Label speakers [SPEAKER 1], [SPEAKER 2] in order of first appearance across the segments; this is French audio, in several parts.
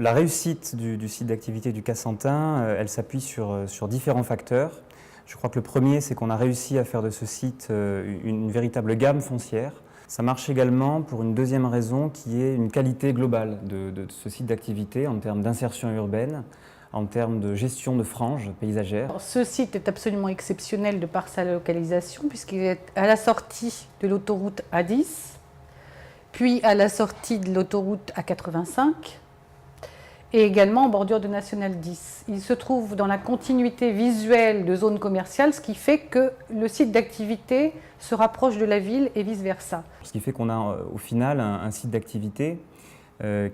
[SPEAKER 1] La réussite du site d'activité du Cassantin, elle s'appuie sur différents facteurs. Je crois que le premier, c'est qu'on a réussi à faire de ce site une véritable gamme foncière. Ça marche également pour une deuxième raison qui est une qualité globale de ce site d'activité en termes d'insertion urbaine, en termes de gestion de franges paysagères.
[SPEAKER 2] Ce site est absolument exceptionnel de par sa localisation puisqu'il est à la sortie de l'autoroute A10, puis à la sortie de l'autoroute A85 et également en bordure de National 10. Il se trouve dans la continuité visuelle de zones commerciales, ce qui fait que le site d'activité se rapproche de la ville et vice-versa.
[SPEAKER 1] Ce qui fait qu'on a au final un site d'activité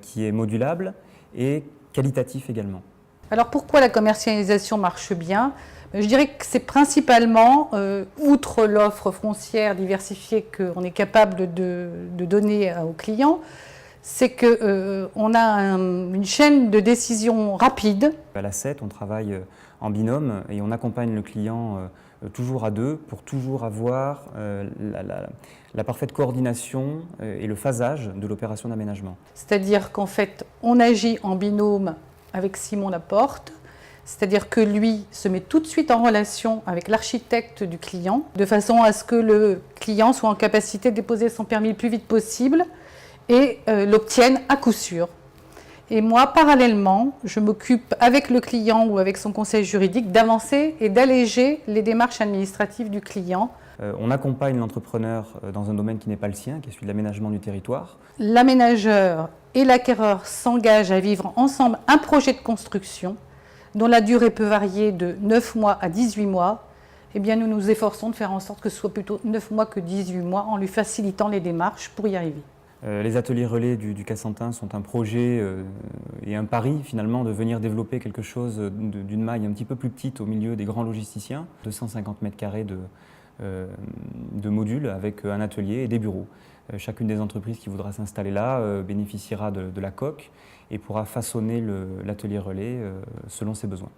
[SPEAKER 1] qui est modulable et qualitatif également.
[SPEAKER 2] Alors pourquoi la commercialisation marche bien? Je dirais que c'est principalement, outre l'offre foncière diversifiée qu'on est capable de donner aux clients, c'est qu'on a une chaîne de décision rapide.
[SPEAKER 1] À la 7, on travaille en binôme et on accompagne le client toujours à deux pour toujours avoir la parfaite coordination et le phasage de l'opération d'aménagement.
[SPEAKER 2] C'est-à-dire qu'en fait, on agit en binôme avec Simon Laporte, c'est-à-dire que lui se met tout de suite en relation avec l'architecte du client, de façon à ce que le client soit en capacité de déposer son permis le plus vite possible et l'obtienne à coup sûr. Et moi, parallèlement, je m'occupe avec le client ou avec son conseil juridique d'avancer et d'alléger les démarches administratives du client.
[SPEAKER 1] On accompagne l'entrepreneur dans un domaine qui n'est pas le sien, qui est celui de l'aménagement du territoire.
[SPEAKER 2] L'aménageur et l'acquéreur s'engagent à vivre ensemble un projet de construction dont la durée peut varier de 9 mois à 18 mois. Eh bien, nous nous efforçons de faire en sorte que ce soit plutôt 9 mois que 18 mois en lui facilitant les démarches pour y arriver.
[SPEAKER 1] Les ateliers relais du Cassantin sont un projet et un pari finalement de venir développer quelque chose d'une maille un petit peu plus petite au milieu des grands logisticiens. 250 mètres carrés de modules avec un atelier et des bureaux. Chacune des entreprises qui voudra s'installer là bénéficiera de la coque et pourra façonner l'atelier relais selon ses besoins.